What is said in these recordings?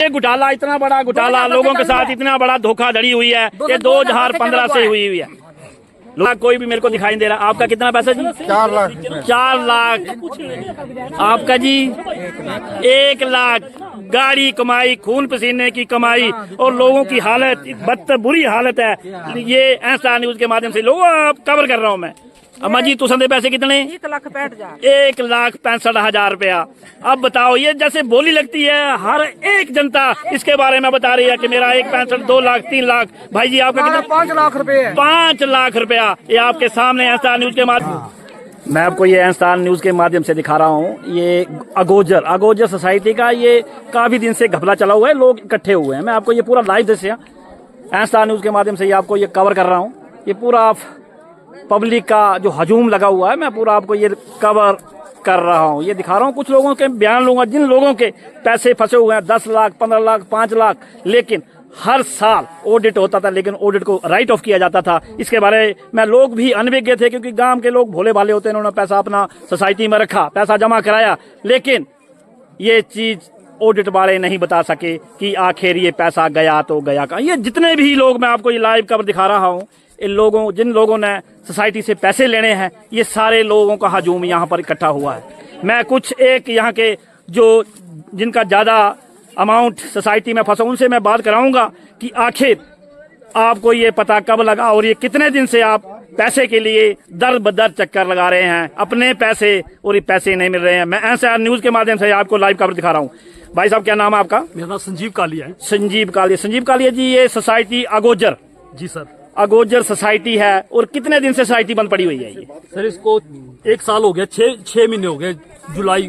ये घोटाला, इतना बड़ा घोटाला, लोगों के साथ इतना बड़ा धोखाधड़ी हुई है, ये 2015 से हुई है। कोई भी मेरे को दिखाई नहीं दे रहा। आपका कितना पैसा जी? 4 लाख। 4 लाख। आपका जी? 1 लाख। गाड़ी कमाई, खून पसीने की कमाई, और लोगों की हालत बदतर, बुरी हालत है। ये ऐसा न्यूज के माध्यम से लोगों आप कवर कर रहा हूँ मैं। अम्मा जी तुसंदे पैसे कितने? 1,65,000 रुपया। अब बताओ, ये जैसे बोली लगती है, हर एक जनता इसके बारे में बता रही है कि मेरा 1,65,000, 2 लाख, 3 लाख। भाई जी आपका कितना? 5 लाख रुपए। 5 लाख रुपया। ये आपके सामने ऐसा न्यूज के माध्यम, मैं आपको ये ऐसा न्यूज के माध्यम से दिखा रहा हूँ। ये अगोजर सोसाइटी का ये काफी दिन से घपला चला हुआ है, लोग इकट्ठे हुए हैं। मैं आपको ये पूरा लाइव दृश्य ऐसा न्यूज के माध्यम से ये आपको ये कवर कर रहा हूँ। ये पूरा पब्लिक का जो हजूम लगा हुआ है, मैं पूरा आपको ये कवर कर रहा हूँ। ये दिखा रहा हूँ, कुछ लोगों के बयान लूंगा जिन लोगों के पैसे फंसे हुए हैं, 10 लाख, 15 लाख, 5 लाख। लेकिन हर साल ऑडिट होता था, लेकिन ऑडिट को राइट ऑफ किया जाता था। इसके बारे में लोग भी अनभिज्ञ थे, क्योंकि गांव के लोग भोले भाले होते हैं। उन्होंने पैसा अपना सोसाइटी में रखा, पैसा जमा कराया, लेकिन ये चीज ऑडिट वाले नहीं बता सके कि आखिर ये पैसा गया तो गया कहाँ। ये जितने भी लोग, मैं आपको ये लाइव कवर दिखा रहा हूँ, इन लोगों, जिन लोगों ने सोसाइटी से पैसे लेने हैं, ये सारे लोगों का हजूम यहाँ पर इकट्ठा हुआ है। मैं कुछ एक यहाँ के जो जिनका ज्यादा अमाउंट सोसाइटी में फंसा, उनसे मैं बात कराऊंगा कि आखिर आपको ये पता कब लगा और ये कितने दिन से आप पैसे के लिए दर बदर चक्कर लगा रहे हैं, अपने पैसे, और ये पैसे नहीं मिल रहे हैं। मैं ऐसा न्यूज के माध्यम से आपको लाइव कवर दिखा रहा हूँ। भाई साहब क्या नाम है आपका? मेरा नाम संजीव कालिया है। संजीव कालिया जी, ये सोसाइटी अगोजर? जी सर, अगोजर सोसाइटी है। और कितने दिन से सोसाइटी बंद पड़ी हुई है ये? सर इसको 1 साल हो गया, 6 महीने हो गए, जुलाई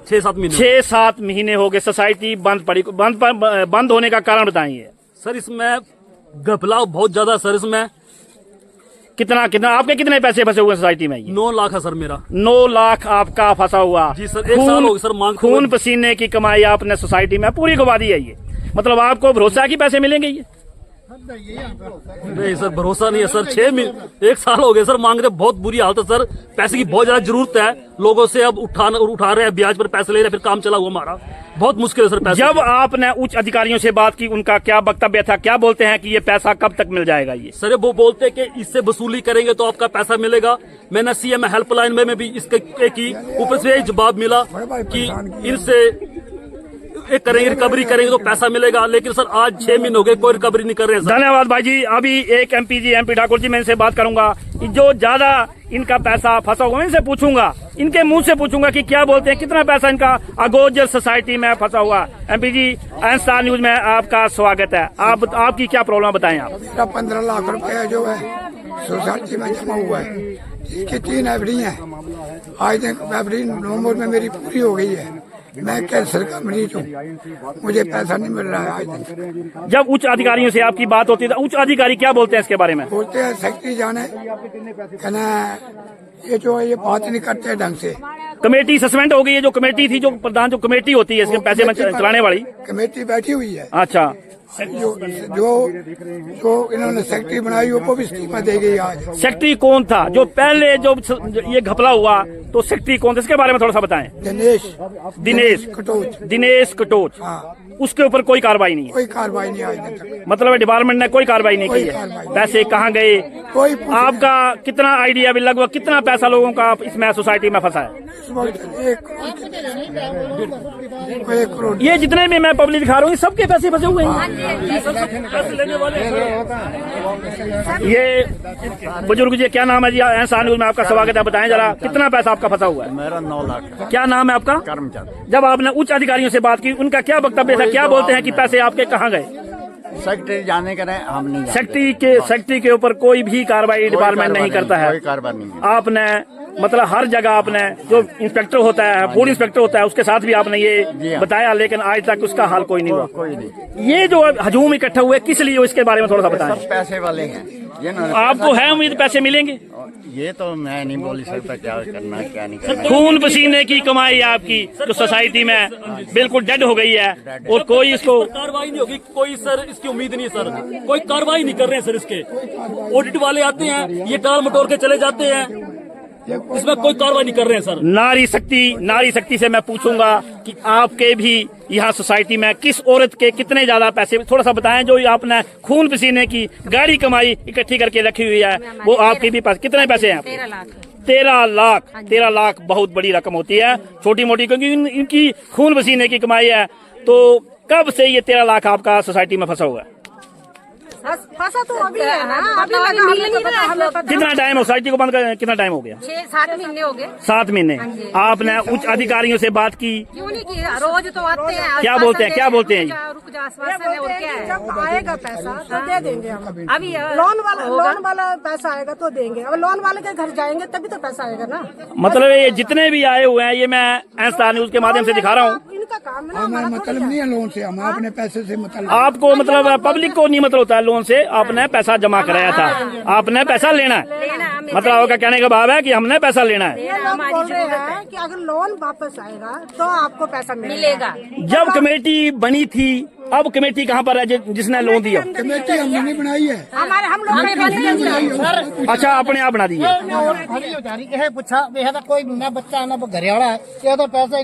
6-7 महीने हो गए सोसाइटी बंद पड़ी। बंद होने का कारण बताइए सर। इसमें घपला बहुत ज्यादा सर। इसमें कितना आपके कितने पैसे फंसे हुए सोसाइटी में? 9 लाख है सर मेरा। 9 लाख आपका फंसा हुआ? जी सर, 1 साल हो गया सर। खून पसीने की कमाई आपने सोसाइटी में पूरी गवा दी है। ये मतलब आपको भरोसा कि पैसे मिलेंगे? ये नहीं सर, भरोसा नहीं है सर। 1 साल हो गए सर, मांग रहे, बहुत बुरी हालत है सर। पैसे की बहुत ज्यादा जरूरत है लोगों से। अब उठा रहे हैं, ब्याज पर पैसे ले रहे हैं, फिर काम चला हुआ हमारा। बहुत मुश्किल है सर पैसे। जब आपने उच्च अधिकारियों से बात की, उनका क्या वक्तव्य था? क्या बोलते हैं कि ये पैसा कब तक मिल जाएगा? ये सर वो बोलते हैं कि इससे वसूली करेंगे तो आपका पैसा मिलेगा। मैंने सीएम हेल्पलाइन में भी इसके की ऊपर से जवाब मिला कि इनसे करेंगे, रिकवरी करेंगे तो पैसा मिलेगा। लेकिन सर आज 6 महीने हो गए, कोई रिकवरी नहीं कर रहे हैं। धन्यवाद भाई जी। अभी एक एमपी ठाकुर जी, मैं इनसे बात करूंगा। जो ज्यादा इनका पैसा फंसा हुआ, इनसे पूछूंगा, इनके मुंह से पूछूंगा कि क्या बोलते हैं, कितना पैसा इनका अगोजर सोसाइटी में फंसा हुआ। एमपी जी, स्टार न्यूज में आपका स्वागत है। आपकी क्या प्रॉब्लम बताएं आप? मेरा 15 लाख रुपया जो है सोसाइटी में जमा हुआ है, इसकी 3 एफडी है। आज तक एफडी नवंबर में मेरी पूरी हो गई है। मैं कैंसर का मरीज हूँ, मुझे पैसा नहीं मिल रहा है आज तक। जब उच्च अधिकारियों से आपकी बात होती है तो उच्च अधिकारी क्या बोलते हैं इसके बारे में? बोलते हैं सेक्रेटरी जाने, कहना ये जो है ये बात नहीं करते ढंग से। कमेटी सस्पेंड हो गई है? जो कमेटी थी, जो प्रधान जो कमेटी होती है इसके पैसे में चलाने वाली कमेटी बैठी हुई है। अच्छा, जो इन्होंने सेक्रेटरी बनाई वो भी इस्तीफा दे गई आज। सेक्रेटरी कौन था जो पहले जो ये घपला हुआ, तो सेक्रेटरी कौन था इसके बारे में थोड़ा सा बताएं। दिनेश कटोच। हाँ। उसके ऊपर कोई कार्रवाई नहीं है? कोई कार्रवाई नहीं आज तक। मतलब डिपार्टमेंट ने कोई कार्रवाई नहीं की है? पैसे कहाँ गए? आपका कितना आइडिया भी, लगभग कितना पैसा लोगों का इसमें सोसाइटी में फंसा है? 1 करोड़। ये जितने भी मैं पब्लिक दिखा रहा हूँ, सबके पैसे फंसे हुए हैं। ये बुजुर्ग जी, क्या नाम है जी? एहसान न्यूज में आपका स्वागत है। बताएं जरा, कितना पैसा आपका फंसा हुआ है? मेरा 9 लाख। क्या नाम है आपका? कर्मचारी। जब आपने उच्च अधिकारियों से बात की, उनका क्या वक्तव्य था? क्या बोलते हैं कि पैसे आपके कहाँ गए? सेक्रेटरी जाने करें, हम नहीं। सेक्रेटरी के ऊपर कोई भी कार्रवाई डिपार्टमेंट नहीं करता है? कोई कार्रवाई नहीं। आपने मतलब हर जगह आपने, जो इंस्पेक्टर होता है, फूड इंस्पेक्टर होता है, उसके साथ भी आपने ये बताया, लेकिन आज तक उसका हाल कोई नहीं हुआ। कोई नहीं। ये जो हजूम इकट्ठा हुए किस लिए, इसके बारे में थोड़ा सा बताएं। सब पैसे वाले हैं। आपको है उम्मीद पैसे मिलेंगे? ये तो मैं नहीं बोल सकता क्या करना है क्या नहीं करना। खून पसीने की कमाई आपकी जो सोसाइटी में बिल्कुल डेड हो गई है, और कोई इसको कार्रवाई नहीं होगी। कोई सर इसकी उम्मीद नहीं है सर, कोई कार्रवाई नहीं कर रहे हैं सर। इसके ऑडिट वाले आते हैं, ये टाल मटोर के चले जाते हैं। इसमें कोई कार्रवाई नहीं कर रहे हैं सर। नारी शक्ति से मैं पूछूंगा कि आपके भी यहाँ सोसाइटी में किस औरत के कितने ज्यादा पैसे, थोड़ा सा बताएं, जो आपने खून पसीने की गाड़ी कमाई इकट्ठी करके रखी हुई है, वो आपके भी पास कितने पैसे हैं? 13 लाख। 13 लाख। 13 लाख बहुत बड़ी रकम होती है, छोटी मोटी, क्योंकि इनकी खून पसीने की कमाई है। तो कब से ये 13 लाख आपका सोसाइटी में फंसा हुआ है? फंसा तो अभी है ना, अभी लगा मिल नहीं रहा है। कितना टाइम सोसाइटी को बंद कर, कितना टाइम हो गया? 6-7 महीने हो गए। 7 महीने। आपने उच्च अधिकारियों से बात की? क्यों नहीं की? रोज तो आते हैं। क्या बोलते हैं, क्या बोलते हैं? रुक जा, आश्वासन है, और क्या है? जब आएगा पैसा तो दे देंगे हम। अभी लोन वाला पैसा आएगा तो देंगे। अब लोन वाले के घर जाएंगे तभी तो पैसा आएगा ना। मतलब ये जितने भी आए हुए हैं, ये मैं एनस्टार न्यूज के माध्यम से दिखा रहा हूँ। इनका काम है ना, हमारा मतलब नहीं है लोन से, हम अपने पैसे से मतलब। आपको मतलब पब्लिक को नहीं मतलब होता है लोन से, आपने पैसा जमा कराया था, आपने पैसा लेना है। मतलब आपका कहने का भाव है कि हमने पैसा लेना है। ये लोग बोल रहे हैं कि अगर लोन वापस आएगा तो आपको पैसा मिलेगा। जब कमेटी बनी थी, अब कमेटी कहाँ पर है जिसने लोन दिया? कमेटी हमने नहीं बनाई है, हम लोग अच्छा, अपने आप बना दिए। पूछा कोई ना बच्चा ना घरे वाला है तो पैसा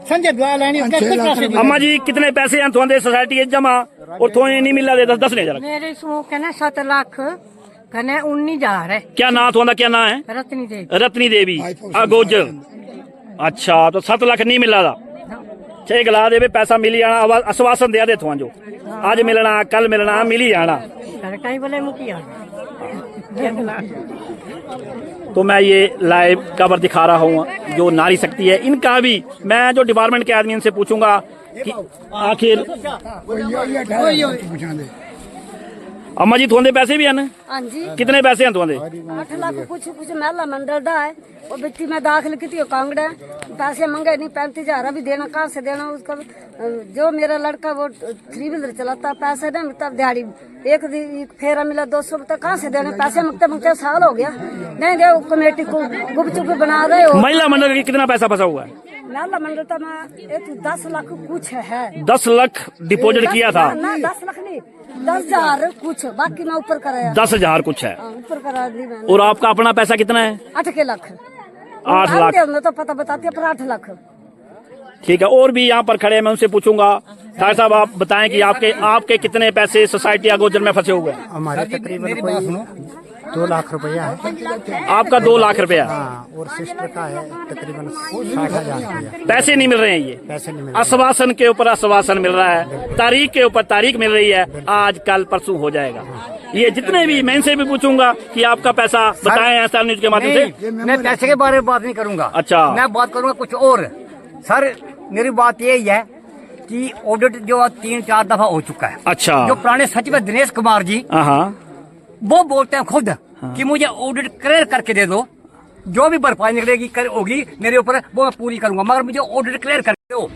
संजय ब्याह लेनी। अम्मा जी, कितने पैसे हैं थोड़े सोसाइटी जमा और थोड़े नहीं मिल रहे? 10 नहीं हजार। मेरे कहना 7 लाख कहना 19,000 है। क्या ना थोड़ा, क्या ना है? रत्नी देवी। रत्नी देवी अगोजर। अच्छा, तो 7 लाख नहीं मिला था। 6 गला दे पैसा मिली जाना, आश्वासन दिया दे थो जो आज मिलना, कल मिलना, मिली जाना। कहीं बोले मुखिया। तो मैं ये लाइव कवर दिखा रहा हूँ जो नारी शक्ति है, इनका भी मैं जो डिपार्टमेंट के आदमी इनसे पूछूंगा कि आखिर अम्मा जी थोड़े पैसे भी है ना? हाँ जी। कितने पैसे हैं थोड़े? 8 लाख कुछ महिला मंडल दा है, और बेटी में दाखिल की थी कांगड़ा। पैसे मंगे नहीं, 35,000 अभी देना, कहाँ से देना उसका? जो मेरा लड़का वो 3 व्हीलर चलाता, पैसे नहीं मिलता, दिहाड़ी एक फेरा मिला 200 रुपये, कहाँ से देना? पैसे मंगते मंगते साल हो गया, नहीं दे। कमेटी को गुपचुप बना रहे हो। महिला मंडल की कितना पैसा फंसा हुआ है? महिला मंडल तो मैं 10 लाख कुछ है। 10 लाख डिपॉजिट किया था? ना 10 लाख नहीं, 10,000 कुछ, बाकी मैं ऊपर कराया। 10,000 कुछ है। ऊपर करा दी मैंने। और आपका अपना पैसा कितना है? 8 लाख। 8 लाख तो पता बताती है, पर 8 लाख। ठीक है। और भी यहाँ पर खड़े हैं, मैं उनसे पूछूंगा। साहब साहब, आप बताएं कि आपके कितने पैसे सोसाइटी अगोजर में फंसे हुए हैं? हमारे तकरीबन 2 लाख रुपया है। आपका 2 लाख रुपया? और सिस्टर का है तकरीबन 60,000 रुपया। पैसे नहीं मिल रहे हैं? ये पैसे नहीं मिल आश्वासन के ऊपर आश्वासन मिल रहा है, तारीख के ऊपर तारीख मिल रही है, आज कल परसों हो जाएगा। ये जितने भी, मैं इनसे भी पूछूंगा कि आपका पैसा बताएं एनस्टार न्यूज के माध्यम से। मैं पैसे के बारे में बात नहीं करूंगा। अच्छा, मैं बात करूंगा कुछ और। सर मेरी बात यही है कि ऑडिट जो 3-4 दफा हो चुका है। अच्छा। जो पुराने सचिव दिनेश कुमार जी, हाँ, वो बोलते हैं खुद कि मुझे ऑडिट क्लियर करके दे दो, जो भी भरपाई निकलेगी होगी मेरे ऊपर, वो मैं पूरी करूंगा, मगर मुझे ऑडिट क्लियर करके दो।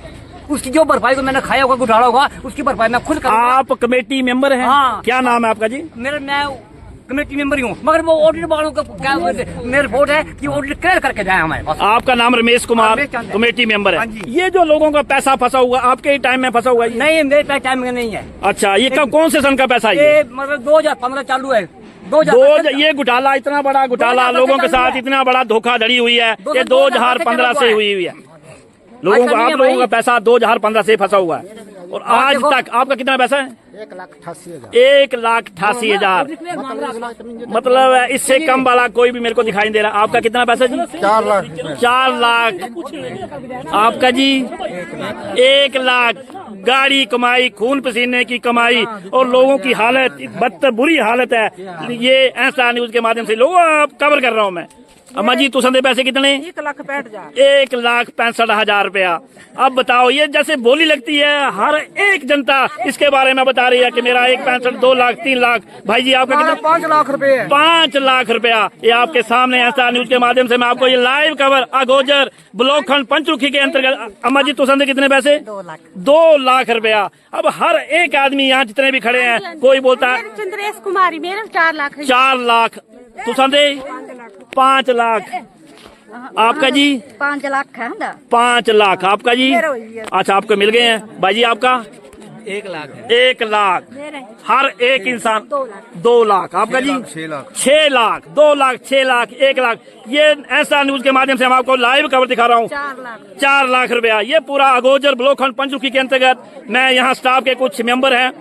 उसकी जो भरपाई को मैंने खाया होगा, घुटाला होगा, उसकी भरपाई मैं खुद करूंगा। आप कमेटी मेंबर हैं? हाँ। क्या नाम है आपका जी? मैं कमेटी मेंबर ही हूँ, मगर वो ऑडिट वालों का क्या मेरी रिपोर्ट है कि ऑडिट क्लियर करके जाए हमारे पास। आपका नाम रमेश कुमार, कमेटी मेंबर है। हाँ जी। ये जो लोगों का पैसा फंसा हुआ, आपके ही टाइम में फंसा हुआ है? नहीं, मेरे टाइम में नहीं है। अच्छा, ये कब, कौन से सन का पैसा है? ये मतलब 2015 चालू है। ये घोटाला, इतना बड़ा घोटाला, लोगों के साथ इतना बड़ा धोखाधड़ी हुई है, ये 2015 से हुई है। लोगों को, आप लोगों का पैसा 2015 से फंसा हुआ है, और आज तक आपका कितना पैसा है? 1,88,000। मतलब इससे कम वाला कोई भी मेरे को दिखाई दे रहा। आपका कितना पैसा जी? 4 लाख। 4 लाख। आपका जी? 1 लाख। गाड़ी कमाई, खून पसीने की कमाई, और लोगों की हालत बदतर, बुरी हालत है। ये एनस्टार न्यूज के माध्यम से लोगों आप कवर कर रहा हूँ मैं। अम्मा जी, तुझे पैसे कितने? 1,65,000 रुपया। अब बताओ, ये जैसे बोली लगती है, हर एक जनता इसके बारे में बता रही है कि मेरा 1,65,000, 2 लाख, 3 लाख। भाई जी, आपका कितना? 5 लाख रुपए। 5 लाख रुपया। ये आपके सामने एनस्टार न्यूज के माध्यम से मैं आपको ये लाइव कवर अगोजर ब्लॉक खंड पंचरुखी के अंतर्गत। अम्मा जी, तुझे कितने पैसे? 2 लाख रुपया। अब हर एक आदमी यहाँ जितने भी खड़े हैं, कोई बोलता है चंद्रेश कुमारी, मेरा 4 लाख। 4 लाख। तुझे 5 लाख। आपका जी? 5 लाख है ना। 5 लाख। आपका जी? अच्छा, आपको मिल गए हैं। भाई जी, आपका? 1 लाख है। 1 लाख हर एक इंसान 2 लाख। आपका जी 6 लाख 2 लाख 6 लाख 1 लाख। ये ऐसा न्यूज के माध्यम से हम आपको लाइव खबर दिखा रहा हूँ। 4 लाख रुपया ये पूरा अगोजर ब्लॉक खंड पंचमुखी के अंतर्गत। मैं यहाँ स्टाफ के कुछ मेंबर हैं,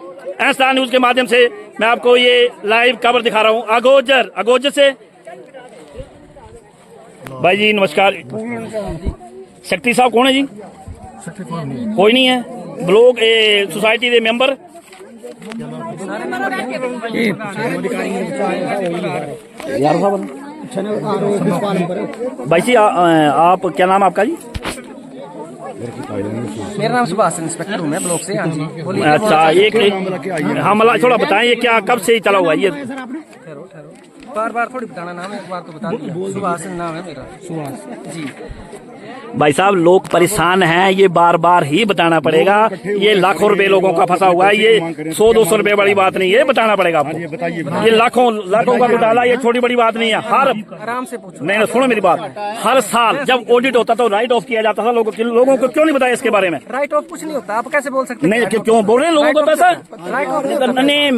ऐसा न्यूज के माध्यम से मैं आपको ये लाइव खबर दिखा रहा हूँ अगोजर से। भाई जी नमस्कार। सेक्रेटरी साहब कौन है जी? कोई नहीं है। ब्लॉक सोसाइटी के मेंबर भाई जी आप क्या नाम आपका जी? मेरा नाम सुभाष, इंस्पेक्टर हूँ मैं ब्लॉक से। हाँ जी बोलिए। अच्छा ये हमला थोड़ा बताएं, ये क्या कब से चला हुआ है ये? बार थोड़ी बताना नाम है, एक बार तो बता दिया। सुभाष नाम है मेरा। सुभाष जी। भाई साहब लोग परेशान हैं, ये बार बार ही बताना पड़ेगा। ये लाखों रुपए लोगों का फंसा हुआ है, ये 100-200 रुपए बड़ी बात नहीं है, बताना पड़ेगा आपको। ये लाखों का घोटाला, ये छोटी बड़ी बात नहीं है। हर आराम से पूछो। नहीं सुनो मेरी बात, हर साल जब ऑडिट होता तो राइट ऑफ किया जाता था। लोगों को क्यों नहीं बताया इसके बारे में? राइट ऑफ कुछ नहीं होता, आप कैसे बोल सकते? नहीं क्यों बोल रहे हैं लोगों को पैसा? राइट ऑफ नहीं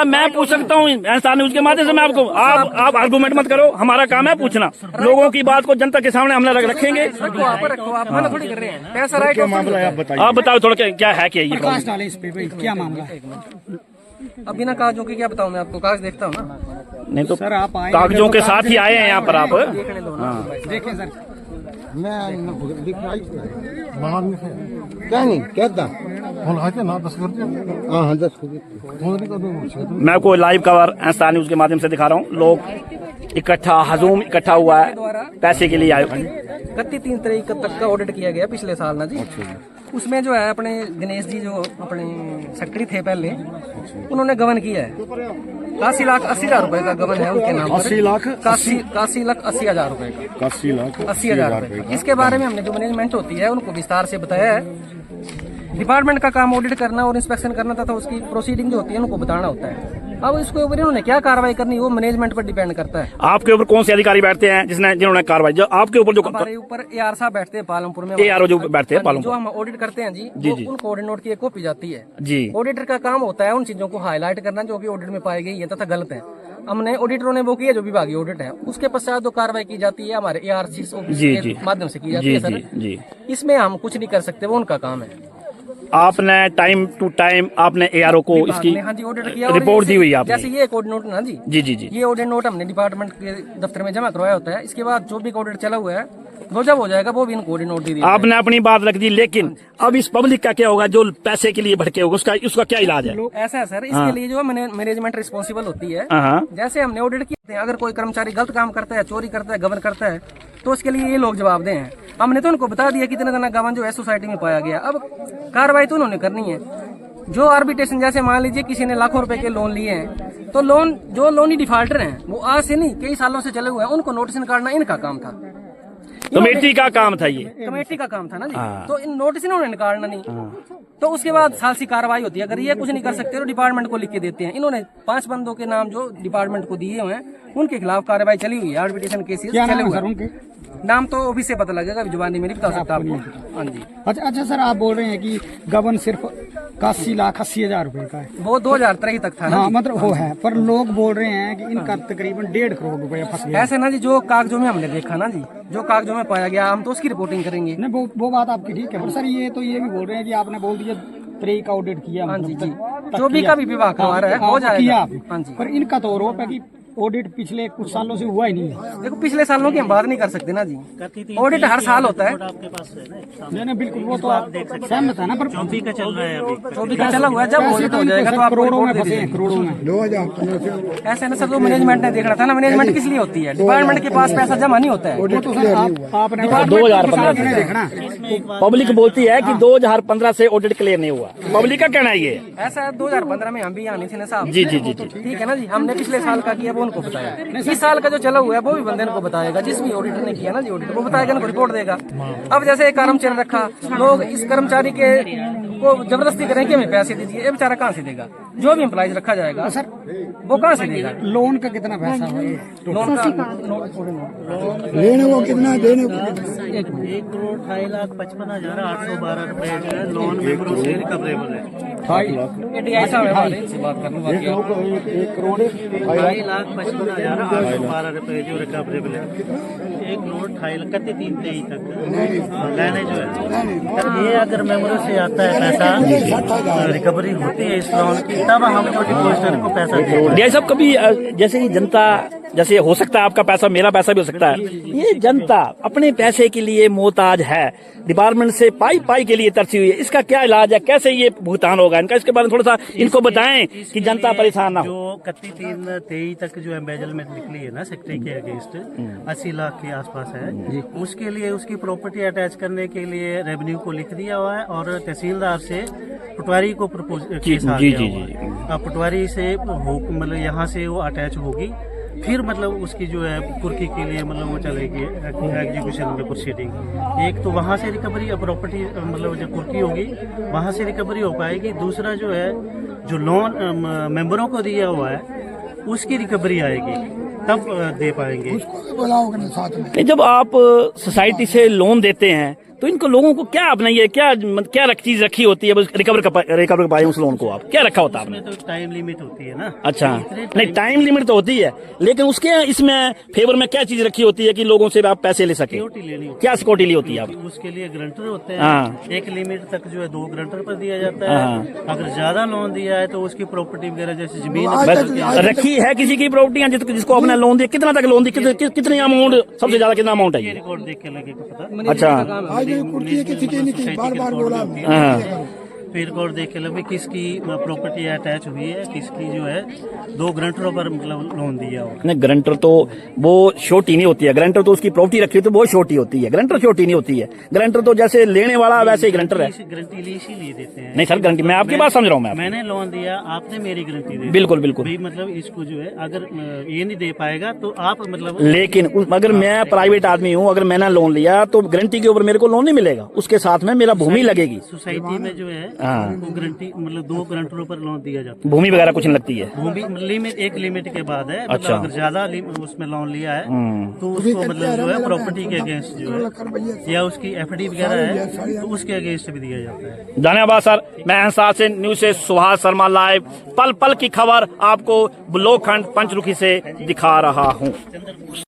मैं पूछ सकता हूँ ऐसा न्यूज के माध्यम से। मैं आपको आप आर्गूमेंट मत करो, हमारा काम है पूछना। लोगों की बात को जनता के सामने हम रखेंगे। रखो आप मना थोड़ी कर रहे हैं। पैसा राइट ऑफ मामला है, आप बताओ थोड़ा क्या है क्या ये प्रकाश डालें इस पे भाई, क्या मामला है? अब बिना कागजों के क्या बताऊं मैं आपको? कागज देखता हूँ ना। नहीं तो सर आप आए कागजों के साथ ही आए हैं यहाँ पर आप। देखने दो ना। देखें सर। मैं आपको लाइव कवर ऐसा न्यूज के माध्यम से दिखा रहा हूँ। लोग हजूम इकट्ठा हुआ है पैसे के लिए आए। 31 तारीख तक का ऑडिट किया गया पिछले साल ना जी। उसमें जो है अपने गणेश जी जो अपने सेक्रेटरी थे पहले, उन्होंने गबन किया है 81,80,000 रुपए का गबन है उनके नाम पर। 81,80,000 रुपए का। 80,000 रुपए। इसके बारे में हमने जो मैनेजमेंट होती है उनको विस्तार से बताया है। डिपार्टमेंट का काम ऑडिट करना और इंस्पेक्शन करना तथा उसकी प्रोसीडिंग जो होती है उनको बताना होता है। अब इसके ऊपर इन्होंने क्या कार्रवाई करनी वो मैनेजमेंट पर डिपेंड करता है। आपके ऊपर कौन से अधिकारी बैठते हैं जिन्होंने कार्रवाई जो आपके ऊपर? जो हमारे ऊपर AR साहब बैठते हैं पालमपुर में। AR जो बैठते हैं पालमपुर, जो हम ऑडिट करते हैं जी, उनको ऑडिट नोट की एक कॉपी जाती है जी। ऑडिटर का काम होता है उन चीजों को हाईलाइट करना जो कि ऑडिट में पाई गई है तथा गलत है। हमने ऑडिटरों ने वो किया जो विभागीय ऑडिट है, उसके पश्चात जो कार्रवाई की जाती है हमारे ARC ऑफिस के माध्यम से की जाती है सर। इसमें हम कुछ नहीं कर सकते, वो उनका काम है। आपने टाइम टू टाइम आपने ARO को इसकी रिपोर्ट दी हुई है आपने? जैसे ये एक ऑडिट नोट ना जी। ये ऑडिट नोट हमने डिपार्टमेंट के दफ्तर में जमा करवाया होता है। इसके बाद जो भी ऑडिट चला हुआ है वो जब हो जाएगा वो भी इनको ऑडिट नोट दी। आपने अपनी बात रख दी, लेकिन अब इस पब्लिक का क्या होगा जो पैसे के लिए भटके होगा? उसका क्या इलाज है? ऐसा है सर, इसके लिए जो मैनेजमेंट रिस्पॉन्सिबल होती है। जैसे हमने ऑडिट किए, अगर कोई कर्मचारी गलत काम करता है, चोरी करता है, गबन करता है, तो उसके लिए ये लोग जवाबदेह हैं। हमने तो उनको बता दिया कितना तना गबन जो है सोसाइटी में पाया गया। अब कार्रवाई तो उन्होंने करनी है। जो आर्बिट्रेशन, जैसे मान लीजिए किसी ने लाखों रुपए के लोन लिए हैं, तो जो लोनी डिफाल्टर हैं वो आज से नहीं कई सालों से चले हुए हैं, उनको नोटिस निकालना इनका काम था। कमेटी का काम था, ये कमेटी का काम था ना जी। तो इन नोटिस इन्होंने निकालना नहीं, तो उसके बाद साल कार्रवाई होती है। अगर ये कुछ नहीं कर सकते तो डिपार्टमेंट को लिख के देते हैं। इन्होंने 5 बंदों के नाम जो डिपार्टमेंट को दिए हुए हैं, उनके खिलाफ कार्रवाई चली हुई है। आर्बिट्रेशन केसेस चले हुए हैं। नाम तो ऑफिस से पता लगेगा, जुबानी में नहीं बता सकता आपको। हाँ जी। अच्छा सर, आप बोल रहे हैं कि गबन सिर्फ 81,80,000 रुपए का है। वो 2023 तक था ना। हाँ मतलब वो है, पर लोग बोल रहे हैं कि इनका तकरीबन 1.5 करोड़ रुपया फंस गया। ऐसे ना जी, जो कागजों में हमने देखा ना जी, जो कागजों में पाया गया, हम तो उसकी रिपोर्टिंग करेंगे। नहीं वो बात आपकी ठीक है, पर सर ये भी बोल रहे हैं कि आपने बोल दिया 3 का ऑडिट किया। हाँ जी। जो भी का भी विभाग करवा रहा है हो जाएगा। हाँ जी। पर इनका तो आरोप है कि ऑडिट पिछले कुछ सालों से हुआ ही नहीं है। देखो पिछले सालों की हम बात नहीं कर सकते ना जी, ऑडिट हर साल होता है। नहीं बिल्कुल, वो तो आप सहमत है ना, पर 24 का चल रहा है अभी। 24 का चला हुआ है, जब ऑडिट हो जाएगा तो आप करोड़ों में फंसे हैं, करोड़ों में। 2015 ऐसे ना सर, जो मैनेजमेंट ने देखना था ना, मैनेजमेंट किस लिए होती है? डिपार्टमेंट के पास पैसा जमा नहीं होता है। वो तो सर आपने 2015 देखना। पब्लिक बोलती है कि 2015 से ऑडिट क्लियर नहीं हुआ, पब्लिक का कहना है ये। ऐसा है 2015 में हम भी यहाँ नहीं थे ना साहब। जी। ठीक है ना जी, हमने पिछले साल का किया वो उनको बताया। इस साल का जो चला हुआ है वो भी बंदे को बताएगा, जिस भी ऑडिटर ने किया ना जी ऑडिट, वो बताएगा, उनको रिपोर्ट देगा। अब जैसे एक कर्मचारी रखा, लोग इस कर्मचारी के को जबरदस्ती करें कि हमें पैसे दीजिए, ये बेचारा कहाँ से देगा? जो भी एम्प्लॉइज रखा जाएगा सर वो कहाँ से देगा? लोन का कितना पैसा है? लोन का लेने को कितना, देने को कितना? 1,58,812 रुपए जो है लोन मेंबरों से रिकवरेबल है। ऐसा है से बात करना बाकी 2,55,812 रुपए जो रिकवरेबल है। एक करोड़ 2,28,323 तक लेने जो है ये अगर मेंबरों से आता है पैसा, रिकवरी होती है इस लोन की, तब हम जो डिपॉजिटर को पैसा देते हैं। डीआई साहब कभी जैसे ही जनता, जैसे हो सकता है आपका पैसा मेरा पैसा भी हो सकता है, ये जनता अपने पैसे के लिए मोहताज है, डिपार्टमेंट से पाई के लिए तरसी हुई है, इसका क्या इलाज है, कैसे ये भुगतान होगा इनका, इसके बारे में थोड़ा सा इनको बताएं कि जनता परेशान ना हो। जो 31/3 तक जो एम्बेजलमेंट निकली है ना सेक्रेटरी के अगेंस्ट 80 लाख के आसपास है, उसके लिए उसकी प्रॉपर्टी अटैच करने के लिए रेवेन्यू को लिख दिया हुआ है और तहसीलदार से पटवारी को प्रपोज केस आ गया हुआ है। अब पटवारी से मतलब यहाँ से वो अटैच होगी, फिर मतलब उसकी जो है कुर्की के लिए मतलब वो चलेगी एग्जीक्यूशन में प्रोसीडिंग। एक तो वहाँ से रिकवरी प्रॉपर्टी मतलब जो कुर्की होगी वहाँ से रिकवरी हो पाएगी, दूसरा जो है जो लोन मेंबरों को दिया हुआ है उसकी रिकवरी आएगी, तब दे पाएंगे। बुलाओगे साथ में। जब आप सोसाइटी से लोन देते हैं तो इनको लोगों को क्या अपना ये क्या चीज रखी होती है रिकवर कर पाए उस लोन को, आप क्या रखा होता है आपने? तो टाइम लिमिट होती है ना। अच्छा, नहीं टाइम लिमिट तो होती है, लेकिन उसके इसमें फेवर में क्या चीज रखी होती है कि लोगों से आप पैसे ले सके? सिक्योरिटी लेनी होती क्या सिक्योरिटी ली होती है आप? उसके लिए गारंटर होते हैं। हाँ। एक लिमिट तक जो है 2 गारंटर पर दिया जाता है। अगर ज्यादा लोन दिया है तो उसकी प्रॉपर्टी वगैरह जैसे जमीन रखी है किसी की प्रॉपर्टी जिसको आपने लोन दिया, कितना तक लोन दिया, कितनी अमाउंट, सबसे ज्यादा कितना अमाउंट है? रिकॉर्ड देख के लगेगा पता। अच्छा, बार बोला फिर रिकॉर्ड देख के लगे किसकी प्रॉपर्टी अटैच हुई है, किसकी जो है 2 गारंटरों पर मतलब लोन दिया हो। नहीं गारंटर तो वो छोटी नहीं होती है, गारंटर तो उसकी प्रॉपर्टी रखी है तो वो छोटी होती है, गारंटर छोटी नहीं होती है। गारंटर तो जैसे लेने वाला वैसे ही गारंटर है। गारंटी इसीलिए देते हैं। नहीं सर, गारंटी मैं आपकी बात समझ रहा हूँ। मैंने लोन दिया, आपने मेरी गारंटी दी। बिल्कुल बिल्कुल भाई मतलब इसको जो है अगर ये नहीं दे पाएगा तो आप मतलब, लेकिन अगर मैं प्राइवेट आदमी हूँ, अगर मैंने लोन लिया तो गारंटी के ऊपर मेरे को लोन नहीं मिलेगा, उसके साथ में मेरा भूमि लगेगी। सोसाइटी में जो है वो गारंटी मतलब 2 गारंटरों पर लोन दिया जाता है। भूमि वगैरह कुछ नहीं लगती है। भूमि लिमिट एक लिमिट के बाद है। अच्छा। मतलब अगर ज्यादा उसमें लोन लिया है तो उसको मतलब जो है प्रॉपर्टी के अगेंस्ट जो है या उसकी एफडी वगैरह है तो उसके अगेंस्ट भी दिया जाता है। धन्यवाद सर। मैं एहसास न्यूज से सुहास शर्मा लाइव पल पल की खबर आपको ब्लॉक खंड पंचरुखी से दिखा रहा हूँ।